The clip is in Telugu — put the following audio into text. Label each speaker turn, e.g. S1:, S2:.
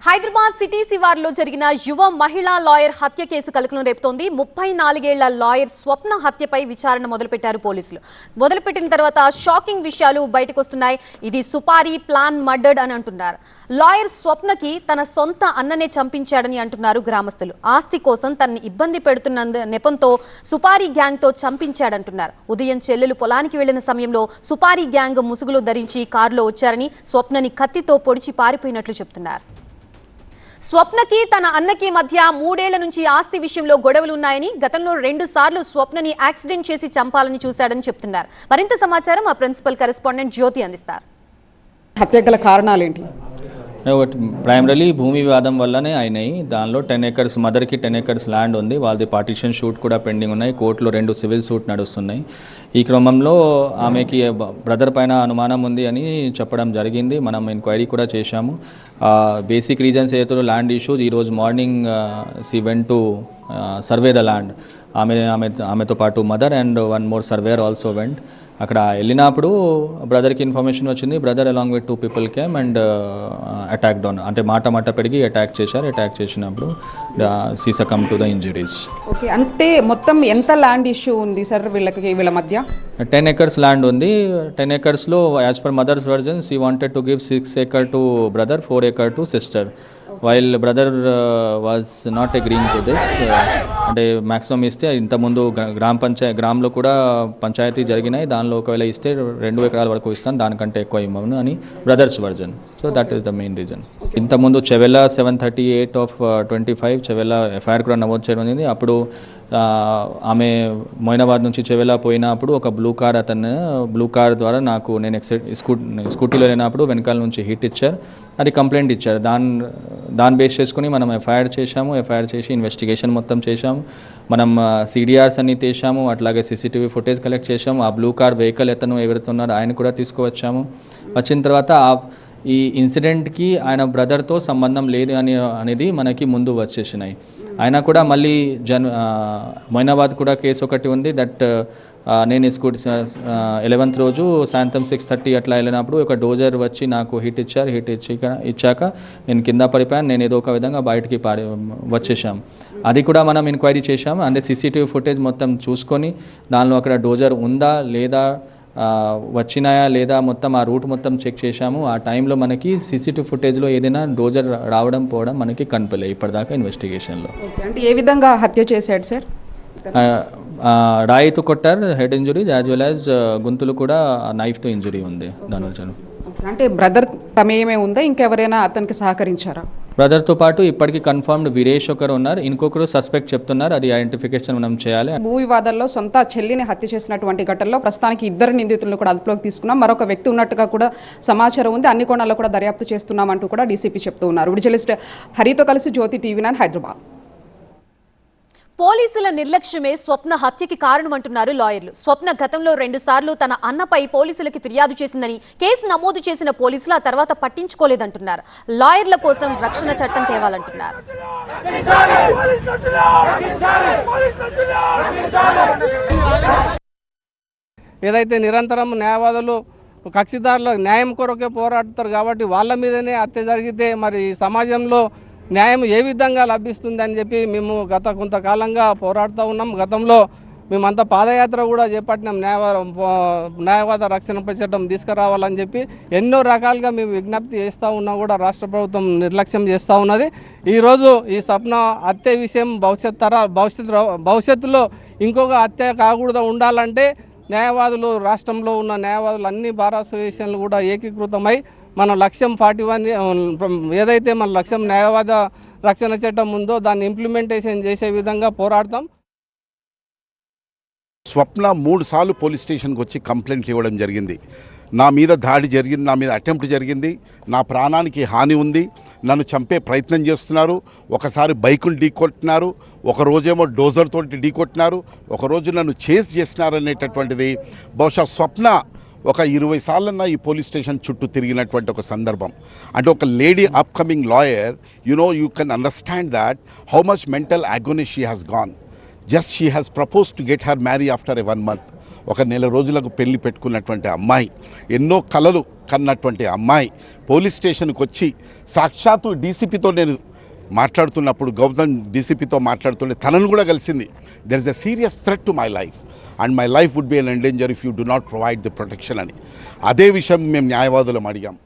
S1: హైదరాబాద్ సిటీ శివార్లో జరిగిన యువ మహిళా లాయర్ హత్య కేసు కలకలం రేపుతోంది. 34 ఏళ్ల లాయర్ స్వప్న హత్యపై విచారణ మొదలుపెట్టారు పోలీసులు. మొదలుపెట్టిన తర్వాత షాకింగ్ విషయాలు బయటకు వస్తున్నాయి. ఇది సుపారీ ప్లాన్ మర్డర్డ్ అని అంటున్నారు. లాయర్ స్వప్నకి తన సొంత అన్ననే చంపించాడని అంటున్నారు గ్రామస్తులు. ఆస్తి కోసం తనని ఇబ్బంది పెడుతున్న నెపంతో సుపారీ గ్యాంగ్ తో చంపించాడంటున్నారు. ఉదయం చెల్లెలు పొలానికి వెళ్లిన సమయంలో సుపారీ గ్యాంగ్ ముసుగులు ధరించి కారులో వచ్చారని, స్వప్నని కత్తితో పొడిచి పారిపోయినట్లు చెప్తున్నారు. స్వప్నకి తన అన్నకి మధ్య 3 ఏళ్ల నుంచి ఆస్తి విషయంలో గొడవలు ఉన్నాయని, గతంలో 2 సార్లు స్వప్నని యాక్సిడెంట్ చేసి చంపాలని చూశాడని చెప్తున్నారు. మరింత సమాచారం మా ప్రిన్సిపల్ కరెస్పాండెంట్ జ్యోతి అందిస్తారు.
S2: హత్యగల కారణాలేంటి?
S3: ప్రైమరీలీ భూమి వివాదం వల్లనే అయినాయి. దానిలో 10 acres మదర్కి 10 acres ల్యాండ్ ఉంది. వాళ్ళది పార్టిషన్ షూట్ కూడా పెండింగ్ ఉన్నాయి. కోర్టులో 2 సివిల్ సూట్ నడుస్తున్నాయి. ఈ క్రమంలో ఆమెకి బ్రదర్ పైన అనుమానం ఉంది అని చెప్పడం జరిగింది. మనం ఎంక్వైరీ కూడా చేశాము. బేసిక్ రీజన్స్ ఏదో ల్యాండ్ ఇష్యూస్. ఈరోజు morning she went to survey the land. ఆమెతో పాటు mother and 1 more surveyor also went. అక్కడ వెళ్ళినప్పుడు బ్రదర్కి ఇన్ఫర్మేషన్ వచ్చింది. Brother along with 2 people came and attack down, అంటే మాట పెరిగి అటాక్ చేశారు. అటాక్ చేసినప్పుడు she succumb to the injuries.
S2: Okay, అంటే మొత్తం ఎంత ల్యాండ్ ఇష్యూ ఉంది సార్ వీళ్ళ మధ్య?
S3: 10 acres ల్యాండ్ ఉంది. 10 acresలో as per mother's versions he wanted to give 6 acre to brother, 4 acre to sister. While brother was not agreeing to this. అంటే మ్యాక్సిమం ఇస్తే ఇంతకుముందు గ్రామంలో కూడా పంచాయతీ జరిగినాయి. దానిలో ఒకవేళ ఇస్తే 2 acres వరకు ఇస్తాను, దానికంటే ఎక్కువ ఇవ్వను అని brothers version. So that is the main reason. ఇంతకుముందు చెవెల్లా 7/38/25 చెవెల్లా ఎఫ్ఐఆర్ కూడా నమోదు చేయడం జరిగింది. అప్పుడు ఆమె మొయినాబాద్ నుంచి చెవెల్లా పోయినప్పుడు ఒక బ్లూ కార్ ద్వారా నేను స్కూటీలో వెళ్ళినప్పుడు వెనకాల నుంచి హిట్ ఇచ్చారు. అది కంప్లైంట్ ఇచ్చారు. దాన్ని బేస్ చేసుకుని మనం ఎఫ్ఐఆర్ చేశాము. ఎఫ్ఐఆర్ చేసి ఇన్వెస్టిగేషన్ మొత్తం చేశాము. మనం సిడిఆర్స్ అన్ని తీసాము. అట్లాగే CCTV ఫుటేజ్ కలెక్ట్ చేసాము. ఆ బ్లూ కార్ వెహికల్ ఎవరుతున్నారో ఆయన కూడా తీసుకువచ్చాము. వచ్చిన తర్వాత ఈ ఇన్సిడెంట్కి ఆయన బ్రదర్తో సంబంధం లేదు అనేది మనకి ముందు వచ్చేసినాయి. ఆయన కూడా మళ్ళీ మొయినాబాద్ కూడా కేసు ఒకటి ఉంది. దట్ నేను 11th రోజు సాయంత్రం 6:30 అట్లా వెళ్ళినప్పుడు ఒక డోజర్ వచ్చి నాకు హిట్ ఇచ్చాక నేను కింద పడిపోయాను. నేను ఏదో ఒక విధంగా బయటికి వచ్చేసాం. అది కూడా మనం ఎంక్వైరీ చేశాము. అంటే CCTV ఫుటేజ్ మొత్తం చూసుకొని దానిలో అక్కడ డోజర్ ఉందా లేదా, వచ్చినాయా లేదా, మొత్తం ఆ రూట్ మొత్తం చెక్ చేశాము. ఆ టైంలో మనకి CCTV ఫుటేజ్లో ఏదైనా డోజర్ రావడం పోవడం మనకి కనిపించలేదు ఇప్పటిదాకా ఇన్వెస్టిగేషన్లో.
S2: అంటే ఏ విధంగా హత్య చేశాడు సార్?
S3: రాయితో కొట్టారు, head injury, as well as గొంతులు కూడా నైఫ్తో ఇంజురీ ఉంది. దానివల్ల
S2: అంటే బ్రదర్ ప్రమేయమే ఉందా, ఇంకెవరైనా అతనికి సహకరించారా?
S3: బ్రదర్తో పాటు ఇప్పటికీ కన్ఫర్మ్డ్ వీరేష్ ఒకరు ఉన్నారు. ఇంకొకరు సస్పెక్ట్ చెప్తున్నారు. అది ఐడెంటిఫికేషన్ మనం చేయాలి.
S2: భూ వివాదాల్లో సొంత చెల్లిని హత్య చేసినటువంటి ఘటనలో ప్రస్తుతానికి 2 నిందితులను కూడా అదుపులోకి తీసుకున్నాం. మరొక వ్యక్తి ఉన్నట్టుగా కూడా సమాచారం ఉంది. అన్ని కోణాల్లో కూడా దర్యాప్తు చేస్తున్నామంటూ కూడా డీసీపీ చెప్తూ ఉన్నారు. విజిలెన్స్ హరితో కలిసి జ్యోతి, TV9 హైదరాబాద్.
S1: పోలీసుల నిర్లక్ష్యమే స్వప్న హత్యకి కారణమంటున్నారు లాయర్లు. స్వప్న గతంలో 2 సార్లు తన అన్నపై పోలీసులకి ఫిర్యాదు చేసిందని, కేసు నమోదు చేసిన పోలీసులు ఆ తర్వాత పట్టించుకోలేదంటున్నారు. లాయర్ల కోసం రక్షణ చట్టం తేవాలంటున్నారు.
S4: ఏదైతే నిరంతరం న్యాయవాదులు కక్షిదారుల న్యాయం కొరకే పోరాడతారు కాబట్టి వాళ్ళ మీదనే హత్య జరిగితే మరి ఈ సమాజంలో న్యాయం ఏ విధంగా లభిస్తుంది అని చెప్పి మేము గత కొంతకాలంగా పోరాడుతూ ఉన్నాం. గతంలో మేమంతా పాదయాత్ర కూడా చేపట్టినాం. న్యాయవాద రక్షణపై చట్టం తీసుకురావాలని చెప్పి ఎన్నో రకాలుగా మేము విజ్ఞప్తి చేస్తూ ఉన్నా కూడా రాష్ట్ర ప్రభుత్వం నిర్లక్ష్యం చేస్తూ ఉన్నది. ఈరోజు ఈ స్వప్న హత్య విషయం భవిష్యత్తులో ఇంకొక హత్య కాకూడదు ఉండాలంటే న్యాయవాదులు, రాష్ట్రంలో ఉన్న న్యాయవాదులు అన్ని బార్ అసోసియేషన్లు కూడా ఏకీకృతమై మన లక్ష్యం 41 ఏదైతే మన లక్ష్యం న్యాయవాద రక్షణ చట్టం ఉందో దాన్ని ఇంప్లిమెంటేషన్ చేసే విధంగా పోరాడతాం.
S5: స్వప్న 3 సార్లు పోలీస్ స్టేషన్కి వచ్చి కంప్లైంట్లు ఇవ్వడం జరిగింది. నా మీద దాడి జరిగింది, నా మీద అటెంప్ట్ జరిగింది, నా ప్రాణానికి హాని ఉంది, నన్ను చంపే ప్రయత్నం చేస్తున్నారు, ఒకసారి బైకును ఢీకొట్టినారు, ఒకరోజేమో డోజర్ తోటి ఢీకొట్టినారు, ఒకరోజు నన్ను చేజ్ చేసినారు అనేటటువంటిది బహుశా స్వప్న ఒక 20 సార్లన్నా ఈ పోలీస్ స్టేషన్ చుట్టూ తిరిగినటువంటి ఒక సందర్భం. అంటే ఒక lady upcoming lawyer, you can understand that how much mental agony she has gone. Just she has propose to get her marry after a 1 month. ఒక నెల రోజులకు పెళ్లి పెట్టుకున్నటువంటి అమ్మాయి, ఎన్నో కలలు కన్నటువంటి అమ్మాయి పోలీస్ స్టేషన్కి వచ్చి సాక్షాత్తు డీసీపీతో నేను మాట్లాడుతున్నప్పుడు, గౌతమ్ డీసీపీతో మాట్లాడుతుంటే తనను కూడా కలిసింది. There is a serious threat to my life and my life would be in endanger if you do not provide the protection అని. అదే విషయం మేము న్యాయవాదులం అడిగాం.